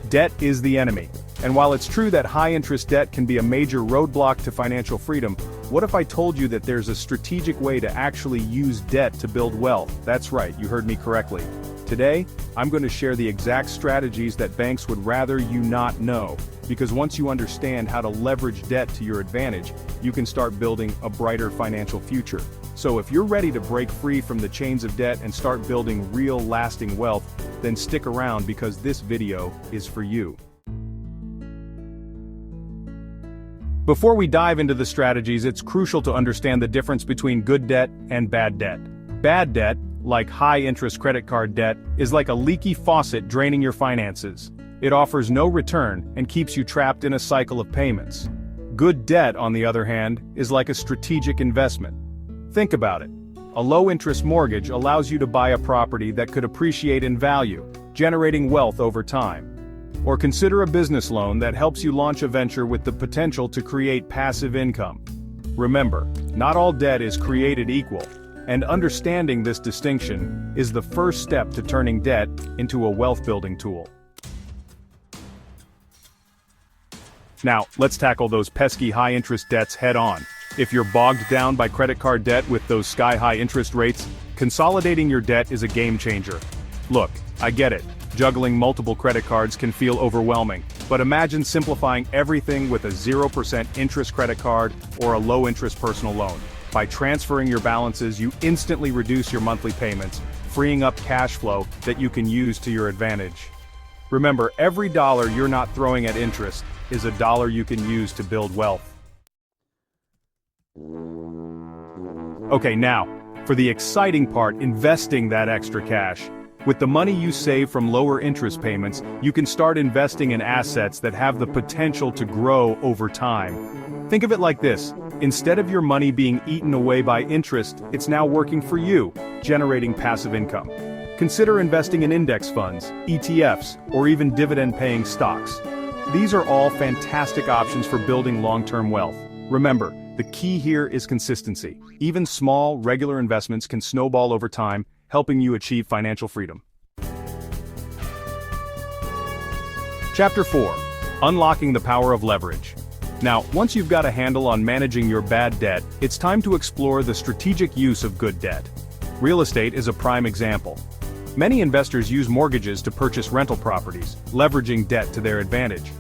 Debt is the enemy. And while it's true that high-interest debt can be a major roadblock to financial freedom, what if I told you that there's a strategic way to actually use debt to build wealth? That's right, you heard me correctly. Today, I'm going to share the exact strategies that banks would rather you not know. Because once you understand how to leverage debt to your advantage, you can start building a brighter financial future. So if you're ready to break free from the chains of debt and start building real lasting wealth, then stick around because this video is for you. Before we dive into the strategies, it's crucial to understand the difference between good debt and bad debt. Bad debt, like high-interest credit card debt, is like a leaky faucet draining your finances. It offers no return and keeps you trapped in a cycle of payments. Good debt, on the other hand, is like a strategic investment. Think about it. A low-interest mortgage allows you to buy a property that could appreciate in value, generating wealth over time. Or consider a business loan that helps you launch a venture with the potential to create passive income. Remember, not all debt is created equal, and understanding this distinction is the first step to turning debt into a wealth-building tool. Now, let's tackle those pesky high-interest debts head-on. If you're bogged down by credit card debt with those sky-high interest rates, consolidating your debt is a game-changer. Look, I get it. Juggling multiple credit cards can feel overwhelming, but imagine simplifying everything with a 0% interest credit card or a low-interest personal loan. By transferring your balances, you instantly reduce your monthly payments, freeing up cash flow that you can use to your advantage. Remember, every dollar you're not throwing at interest is a dollar you can use to build wealth. Okay, now, for the exciting part, investing that extra cash. With the money you save from lower interest payments, you can start investing in assets that have the potential to grow over time. Think of it like this: instead of your money being eaten away by interest, it's now working for you, generating passive income. Consider investing in index funds, ETFs, or even dividend-paying stocks. These are all fantastic options for building long-term wealth. Remember, the key here is consistency. Even small, regular investments can snowball over time, helping you achieve financial freedom. Chapter 4. Unlocking the power of leverage. Now, once you've got a handle on managing your bad debt, it's time to explore the strategic use of good debt. Real estate is a prime example. Many investors use mortgages to purchase rental properties, leveraging debt to their advantage.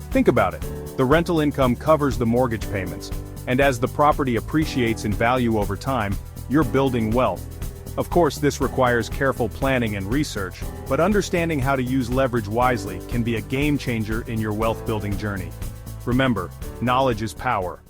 Think about it. The rental income covers the mortgage payments, and as the property appreciates in value over time, you're building wealth. Of course, this requires careful planning and research, but understanding how to use leverage wisely can be a game changer in your wealth-building journey. Remember, knowledge is power.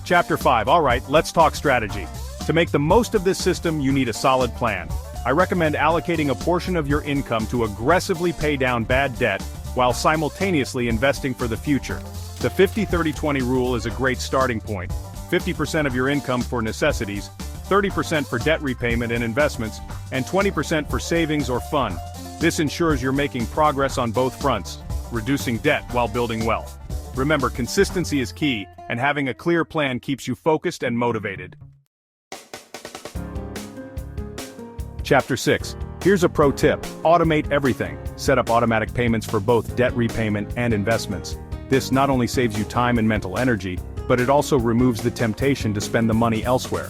Chapter 5. Alright, let's talk strategy. To make the most of this system, you need a solid plan. I recommend allocating a portion of your income to aggressively pay down bad debt, while simultaneously investing for the future. The 50-30-20 rule is a great starting point. 50% of your income for necessities, 30% for debt repayment and investments, and 20% for savings or fun. This ensures you're making progress on both fronts, reducing debt while building wealth. Remember, consistency is key, and having a clear plan keeps you focused and motivated. Chapter 6. Here's a pro tip. Automate everything. Set up automatic payments for both debt repayment and investments. This not only saves you time and mental energy, but it also removes the temptation to spend the money elsewhere.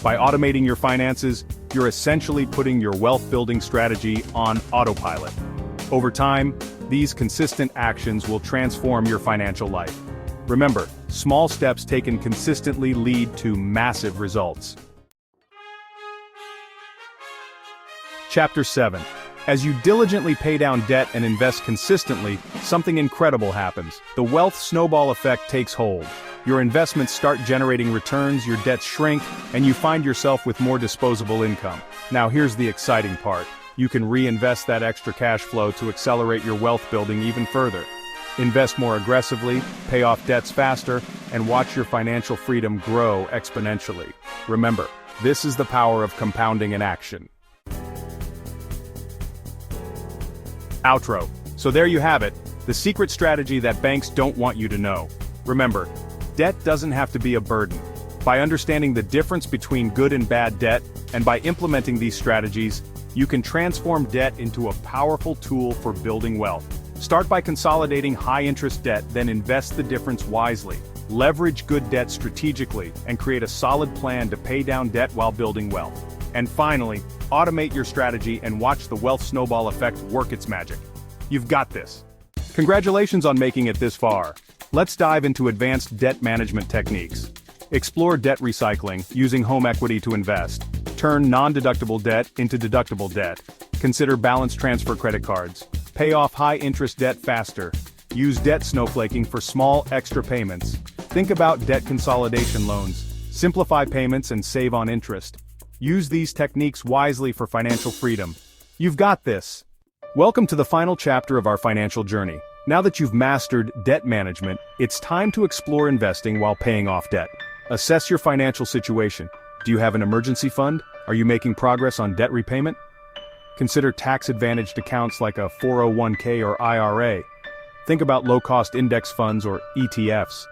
By automating your finances, you're essentially putting your wealth-building strategy on autopilot. Over time, these consistent actions will transform your financial life. Remember, small steps taken consistently lead to massive results. Chapter 7. As you diligently pay down debt and invest consistently, something incredible happens. The wealth snowball effect takes hold. Your investments start generating returns, your debts shrink, and you find yourself with more disposable income. Now here's the exciting part. You can reinvest that extra cash flow to accelerate your wealth building even further. Invest more aggressively, pay off debts faster, and watch your financial freedom grow exponentially. Remember, this is the power of compounding in action. Outro. So there you have it, the secret strategy that banks don't want you to know. Remember, debt doesn't have to be a burden. By understanding the difference between good and bad debt, and by implementing these strategies, You can transform debt into a powerful tool for building wealth. Start by consolidating high-interest debt, then invest the difference wisely. Leverage good debt strategically, and create a solid plan to pay down debt while building wealth. And finally, automate your strategy and watch the wealth snowball effect work its magic. You've got this. Congratulations on making it this far. Let's dive into advanced debt management techniques. Explore debt recycling, using home equity to invest. Turn non-deductible debt into deductible debt. Consider balance transfer credit cards. Pay off high-interest debt faster. Use debt snowflaking for small, extra payments. Think about debt consolidation loans. Simplify payments and save on interest. Use these techniques wisely for financial freedom. You've got this. Welcome to the final chapter of our financial journey. Now that you've mastered debt management, it's time to explore investing while paying off debt. Assess your financial situation. Do you have an emergency fund? Are you making progress on debt repayment? Consider tax-advantaged accounts like a 401k or IRA. Think about low-cost index funds or ETFs.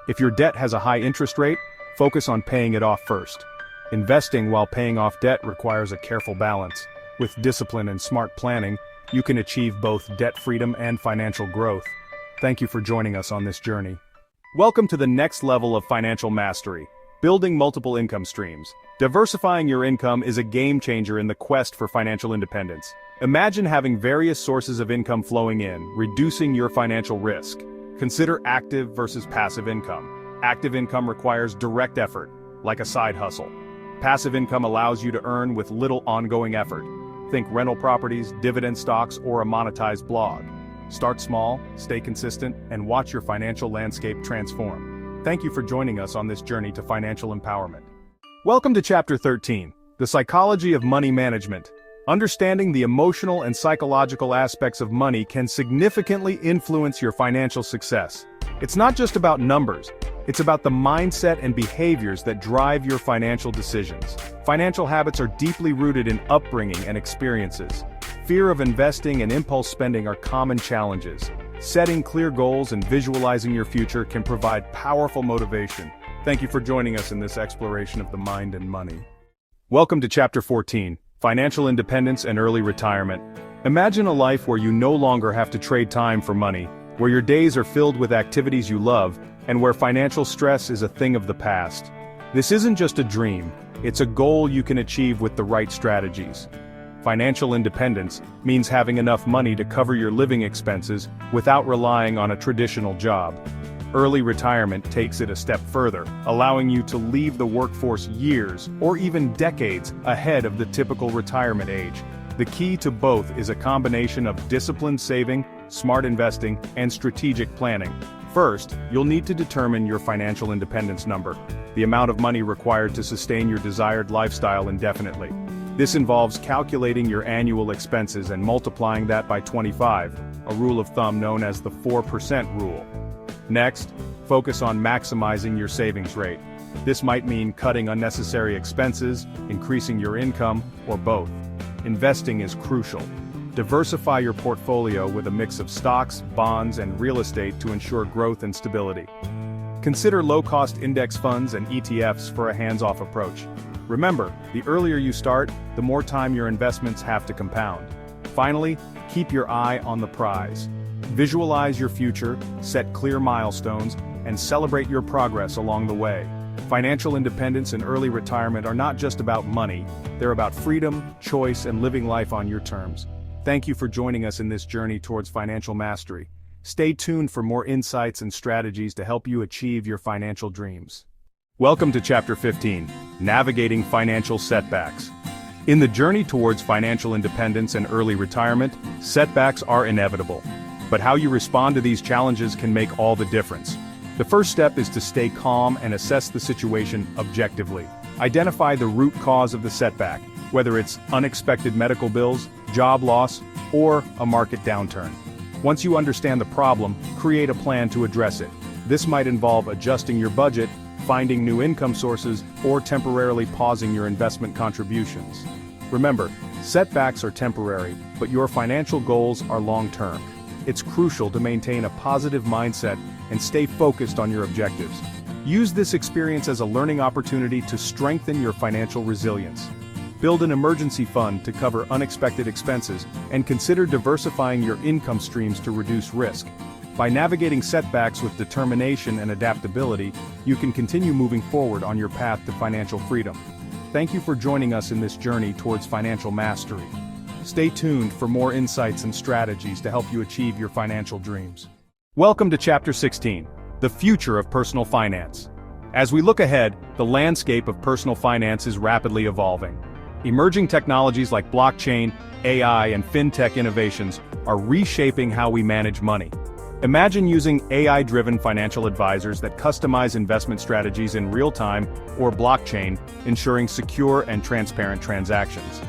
If your debt has a high interest rate, focus on paying it off first. Investing while paying off debt requires a careful balance. With discipline and smart planning, you can achieve both debt freedom and financial growth. Thank you for joining us on this journey. Welcome to the next level of financial mastery, building multiple income streams. Diversifying your income is a game changer in the quest for financial independence. Imagine having various sources of income flowing in, reducing your financial risk. Consider active versus passive income. Active income requires direct effort, like a side hustle. Passive income allows you to earn with little ongoing effort. Think rental properties, dividend stocks, or a monetized blog. Start small, stay consistent, and watch your financial landscape transform. Thank you for joining us on this journey to financial empowerment. Welcome to Chapter 13, The Psychology of Money Management. Understanding the emotional and psychological aspects of money can significantly influence your financial success. It's not just about numbers, it's about the mindset and behaviors that drive your financial decisions. Financial habits are deeply rooted in upbringing and experiences. Fear of investing and impulse spending are common challenges. Setting clear goals and visualizing your future can provide powerful motivation. Thank you for joining us in this exploration of the mind and money. Welcome to Chapter 14. Financial independence and early retirement. Imagine a life where you no longer have to trade time for money, where your days are filled with activities you love, and where financial stress is a thing of the past. This isn't just a dream, it's a goal you can achieve with the right strategies. Financial independence means having enough money to cover your living expenses without relying on a traditional job. Early retirement takes it a step further, allowing you to leave the workforce years or even decades ahead of the typical retirement age. The key to both is a combination of disciplined saving, smart investing, and strategic planning. First, you'll need to determine your financial independence number, the amount of money required to sustain your desired lifestyle indefinitely. This involves calculating your annual expenses and multiplying that by 25, a rule of thumb known as the 4% rule. Next, focus on maximizing your savings rate. This might mean cutting unnecessary expenses, increasing your income, or both. Investing is crucial. Diversify your portfolio with a mix of stocks, bonds, and real estate to ensure growth and stability. Consider low-cost index funds and ETFs for a hands-off approach. Remember, the earlier you start, the more time your investments have to compound. Finally, keep your eye on the prize. Visualize your future, set clear milestones, and celebrate your progress along the way. Financial independence and early retirement are not just about money, they're about freedom, choice, and living life on your terms. Thank you for joining us in this journey towards financial mastery. Stay tuned for more insights and strategies to help you achieve your financial dreams. Welcome to Chapter 15, Navigating Financial Setbacks. In the journey towards financial independence and early retirement, setbacks are inevitable. But how you respond to these challenges can make all the difference. The first step is to stay calm and assess the situation objectively. Identify the root cause of the setback, whether it's unexpected medical bills, job loss, or a market downturn. Once you understand the problem, create a plan to address it. This might involve adjusting your budget, finding new income sources, or temporarily pausing your investment contributions. Remember, setbacks are temporary, but your financial goals are long-term. It's crucial to maintain a positive mindset and stay focused on your objectives. Use this experience as a learning opportunity to strengthen your financial resilience. Build an emergency fund to cover unexpected expenses, and consider diversifying your income streams to reduce risk. By navigating setbacks with determination and adaptability, you can continue moving forward on your path to financial freedom. Thank you for joining us in this journey towards financial mastery. Stay tuned for more insights and strategies to help you achieve your financial dreams. Welcome to Chapter 16, The Future of Personal Finance. As we look ahead, the landscape of personal finance is rapidly evolving. Emerging technologies like blockchain, AI, and fintech innovations are reshaping how we manage money. Imagine using AI-driven financial advisors that customize investment strategies in real time, or blockchain, ensuring secure and transparent transactions.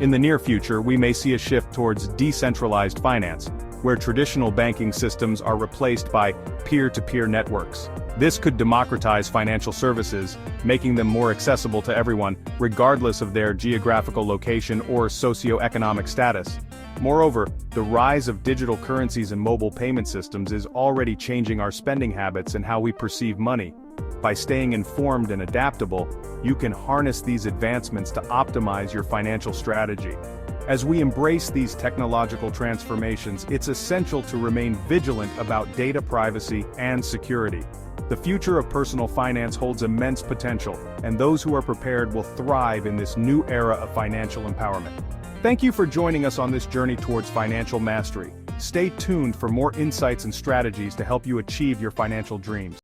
In the near future, we may see a shift towards decentralized finance, where traditional banking systems are replaced by peer-to-peer networks. This could democratize financial services, making them more accessible to everyone, regardless of their geographical location or socioeconomic status. Moreover, the rise of digital currencies and mobile payment systems is already changing our spending habits and how we perceive money. By staying informed and adaptable, you can harness these advancements to optimize your financial strategy. As we embrace these technological transformations, it's essential to remain vigilant about data privacy and security. The future of personal finance holds immense potential, and those who are prepared will thrive in this new era of financial empowerment. Thank you for joining us on this journey towards financial mastery. Stay tuned for more insights and strategies to help you achieve your financial dreams.